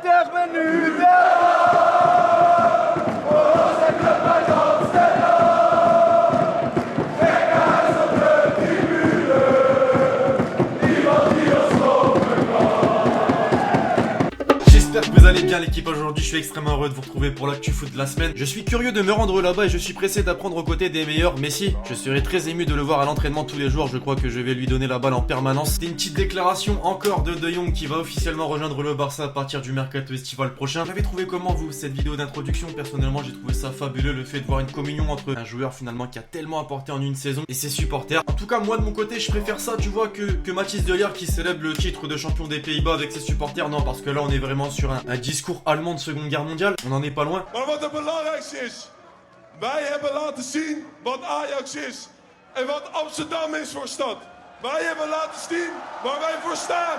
30 minuten. J'espère que vous allez bien l'équipe. Aujourd'hui je suis extrêmement heureux de vous retrouver pour l'actu foot de la semaine. Je suis curieux de me rendre là-bas et je suis pressé d'apprendre aux côtés des meilleurs. Messi, je serai très ému de le voir à l'entraînement tous les jours. Je crois que je vais lui donner la balle en permanence. C'était une petite déclaration encore de De Jong qui va officiellement rejoindre le Barça à partir du mercato estival prochain. Vous l'avez trouvé comment vous cette vidéo d'introduction? Personnellement j'ai trouvé ça fabuleux, le fait de voir une communion entre un joueur finalement qui a tellement apporté en une saison et ses supporters. En tout cas moi de mon côté je préfère ça tu vois que Mathys de Ligt qui célèbre le titre de champion des Pays-Bas avec ses supporters. Non, parce que là on est vraiment sur un discours allemand de Seconde Guerre mondiale. On en est pas loin. Maar wat het belangrijkste is, wij hebben laten zien wat Ajax is en wat Amsterdam is voor stad. Wij hebben laten zien waar wij voor staan.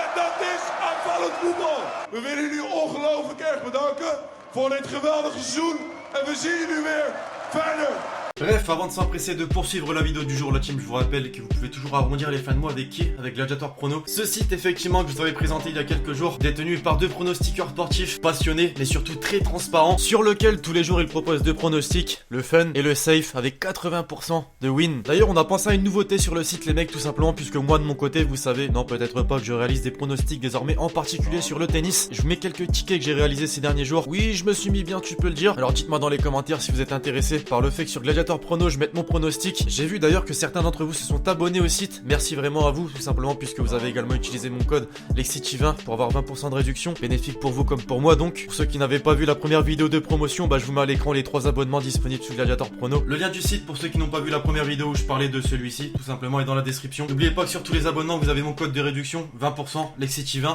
En dat is aanvallend voetbal. We willen jullie ongelooflijk erg bedanken voor dit geweldige seizoen. En we zien jullie weer verder. Bref, avant de s'empresser de poursuivre la vidéo du jour, la team, je vous rappelle que vous pouvez toujours arrondir les fins de mois avec qui? Avec Gladiator Prono. Ce site, effectivement, que je vous avais présenté il y a quelques jours, détenu par deux pronostiqueurs sportifs passionnés, mais surtout très transparents, sur lequel tous les jours ils proposent deux pronostics, le fun et le safe, avec 80% de win. D'ailleurs, on a pensé à une nouveauté sur le site, les mecs, tout simplement, puisque moi, de mon côté, vous savez, non, peut-être pas que je réalise des pronostics désormais, en particulier sur le tennis. Je vous mets quelques tickets que j'ai réalisés ces derniers jours. Oui, je me suis mis bien, tu peux le dire. Alors dites-moi dans les commentaires si vous êtes intéressé par le fait que sur Gladiator Prono, je mette mon pronostic. J'ai vu d'ailleurs que certains d'entre vous se sont abonnés au site. Merci vraiment à vous, tout simplement, puisque vous avez également utilisé mon code LEXITY20 pour avoir 20% de réduction. Bénéfique pour vous comme pour moi donc. Pour ceux qui n'avaient pas vu la première vidéo de promotion, je vous mets à l'écran les 3 abonnements disponibles sur Gladiator Prono. Le lien du site pour ceux qui n'ont pas vu la première vidéo où je parlais de celui-ci, tout simplement, est dans la description. N'oubliez pas que sur tous les abonnements, vous avez mon code de réduction, 20%, LEXITY20.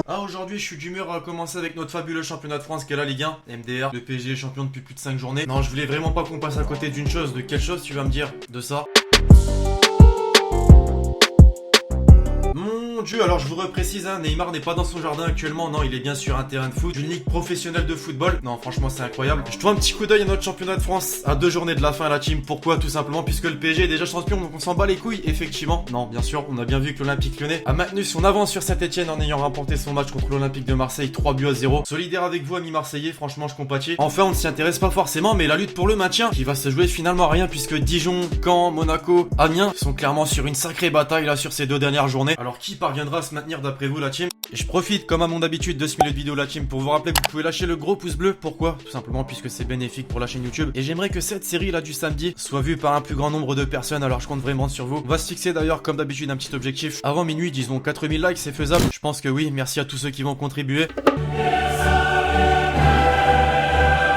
Ah, aujourd'hui, je suis d'humeur à commencer avec notre fabuleux championnat de France qu'est la Ligue 1, MDR. Le PSG est champion depuis plus de 5 journées. Non, je voulais vraiment pas qu'on passe à côté d'une chose. De quelle chose tu vas me dire? De ça. Mon Dieu, alors je vous reprécise, Neymar n'est pas dans son jardin actuellement, non, il est bien sur un terrain de foot, d'une ligue professionnelle de football. Non, franchement, c'est incroyable. Je trouve un petit coup d'œil à notre championnat de France à 2 journées de la fin, la team. Pourquoi? Tout simplement puisque le PSG est déjà champion, donc on s'en bat les couilles, effectivement. Non, bien sûr, on a bien vu que l'Olympique Lyonnais a maintenu son avance sur Saint-Etienne en ayant remporté son match contre l'Olympique de Marseille 3-0. Solidaire avec vous, amis marseillais, franchement, je compatis. Enfin, on ne s'y intéresse pas forcément, mais la lutte pour le maintien, qui va se jouer finalement à rien, puisque Dijon, Caen, Monaco, Amiens sont clairement sur une sacrée bataille là sur ces 2 dernières journées. Alors, qui parviendra à se maintenir d'après vous, la team? Et je profite comme à mon habitude de ce milieu de vidéo, la team, pour vous rappeler que vous pouvez lâcher le gros pouce bleu. Pourquoi? Tout simplement puisque c'est bénéfique pour la chaîne YouTube. Et j'aimerais que cette série là du samedi soit vue par un plus grand nombre de personnes, alors je compte vraiment sur vous. On va se fixer d'ailleurs comme d'habitude un petit objectif avant minuit, disons 4000 likes, c'est faisable? Je pense que oui, merci à tous ceux qui vont contribuer.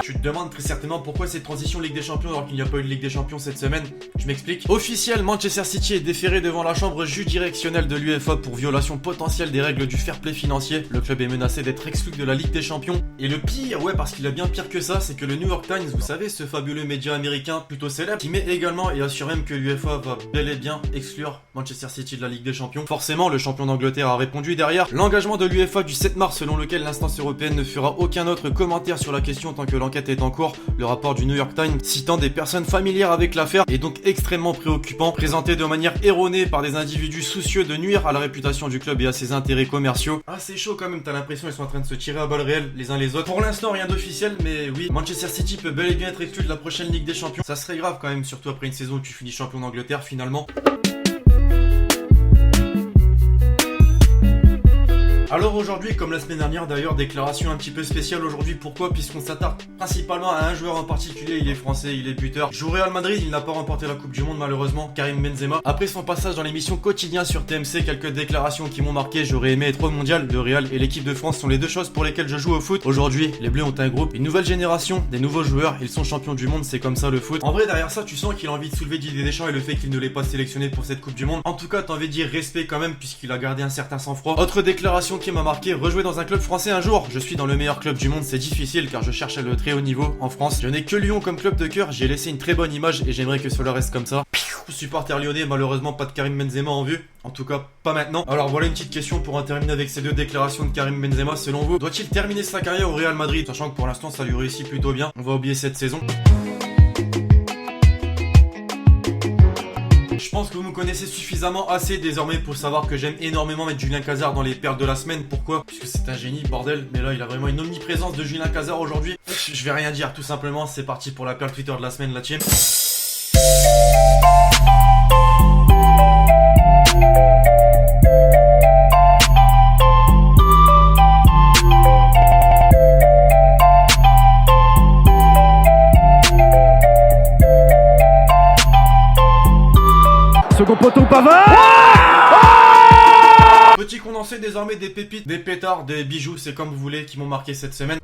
Tu te demandes très certainement pourquoi cette transition Ligue des Champions alors qu'il n'y a pas eu de Ligue des Champions cette semaine. Je m'explique. Officiel, Manchester City est déféré devant la chambre juridictionnelle de l'UEFA pour violation potentielle des règles du fair play financier. Le club est menacé d'être exclu de la Ligue des Champions. Et le pire, ouais, parce qu'il a bien pire que ça, c'est que le New York Times, vous savez, ce fabuleux média américain plutôt célèbre, qui met également et assure même que l'UEFA va bel et bien exclure Manchester City de la Ligue des Champions. Forcément, le champion d'Angleterre a répondu derrière. L'engagement de l'UEFA du 7 mars selon lequel l'instance européenne ne fera aucun autre commentaire sur la question tant que l'enquête est en cours. Le rapport du New York Times, citant des personnes familières avec l'affaire, est donc extrêmement préoccupant, présenté de manière erronée par des individus soucieux de nuire à la réputation du club et à ses intérêts commerciaux. Ah, c'est chaud quand même, t'as l'impression qu'ils sont en train de se tirer à balles réelles les uns les autres. Pour l'instant, rien d'officiel, mais oui, Manchester City peut bel et bien être exclu de la prochaine Ligue des Champions. Ça serait grave quand même, surtout après une saison où tu finis champion d'Angleterre finalement. Alors aujourd'hui, comme la semaine dernière d'ailleurs, déclaration un petit peu spéciale aujourd'hui. Pourquoi? Puisqu'on s'attarde principalement à un joueur en particulier. Il est français, il est buteur. Joue au Real Madrid, il n'a pas remporté la Coupe du Monde malheureusement, Karim Benzema. Après son passage dans l'émission Quotidien sur TMC, quelques déclarations qui m'ont marqué. J'aurais aimé être au mondial. Le Real et l'équipe de France sont les deux choses pour lesquelles je joue au foot. Aujourd'hui, les Bleus ont un groupe, une nouvelle génération, des nouveaux joueurs. Ils sont champions du monde, c'est comme ça le foot. En vrai, derrière ça, tu sens qu'il a envie de soulever Didier Deschamps et le fait qu'il ne l'ait pas sélectionné pour cette Coupe du Monde. En tout cas, t'as envie de dire respect quand même puisqu'il a gardé un certain sang-froid. Autre déclaration qui m'a marqué, rejouer dans un club français un jour. Je suis dans le meilleur club du monde, c'est difficile car je cherche le très haut niveau en France. Je n'ai que Lyon comme club de cœur, j'ai laissé une très bonne image et j'aimerais que cela reste comme ça. Supporter lyonnais, malheureusement pas de Karim Benzema en vue. En tout cas, pas maintenant. Alors voilà une petite question pour en terminer avec ces deux déclarations de Karim Benzema. Selon vous, doit-il terminer sa carrière au Real Madrid? Sachant que pour l'instant ça lui réussit plutôt bien. On va oublier cette saison. Je pense que vous me connaissez suffisamment assez désormais pour savoir que j'aime énormément mettre Julien Cazard dans les perles de la semaine. Pourquoi? Puisque c'est un génie, bordel. Mais là, il a vraiment une omniprésence de Julien Cazard aujourd'hui. Je vais rien dire, tout simplement. C'est parti pour la perle Twitter de la semaine, la team. Second poteau, Pavard. Petit condensé désormais des pépites, des pétards, des bijoux, c'est comme vous voulez, qui m'ont marqué cette semaine.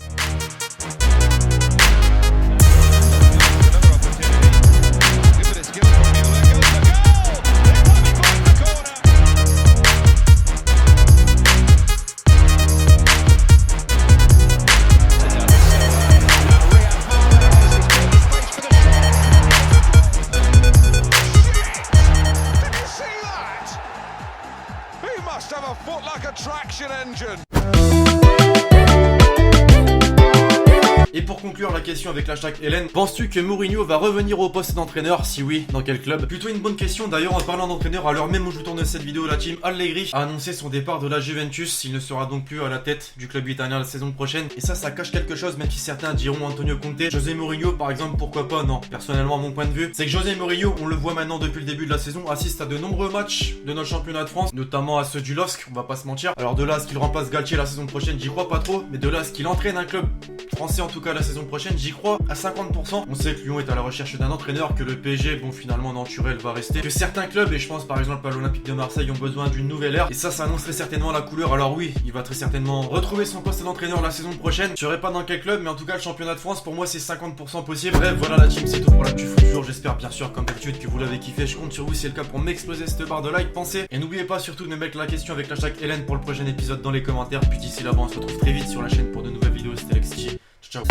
Must have a foot like a traction engine. Et pour conclure la question avec l'hashtag Hélène, penses-tu que Mourinho va revenir au poste d'entraîneur? Si oui, dans quel club? Plutôt une bonne question d'ailleurs. En parlant d'entraîneur, à l'heure même où je tourne cette vidéo, la team Allegri a annoncé son départ de la Juventus. Il ne sera donc plus à la tête du club italien la saison prochaine. Et ça cache quelque chose, même si certains diront Antonio Conte. José Mourinho par exemple, pourquoi pas? Non, personnellement mon point de vue, c'est que José Mourinho, on le voit maintenant depuis le début de la saison, assiste à de nombreux matchs de notre championnat de France, notamment à ceux du LOSC, on va pas se mentir. Alors de là à ce qu'il remplace Galtier la saison prochaine, j'y crois pas trop. Mais de là à ce qu'il entraîne un club français en tout cas la saison prochaine, j'y crois à 50%. On sait que Lyon est à la recherche d'un entraîneur, que le PSG, bon finalement naturel va rester, que certains clubs, et je pense par exemple à l'Olympique de Marseille, ont besoin d'une nouvelle ère, et ça annoncerait certainement la couleur. Alors oui, il va très certainement retrouver son poste d'entraîneur la saison prochaine. Je saurais pas dans quel club, mais en tout cas le championnat de France pour moi c'est 50% possible. Bref, voilà la team, c'est tout pour l'actu foot du jour. J'espère bien sûr comme d'habitude que vous l'avez kiffé. Je compte sur vous si c'est le cas pour m'exploser cette barre de like, pensez. Et n'oubliez pas surtout de me mettre la question avec l'hashtag Hélène pour le prochain épisode dans les commentaires. Puis d'ici là, on se retrouve très vite sur la chaîne pour de nouvelles vidéos. C'était Alexis. Ciao.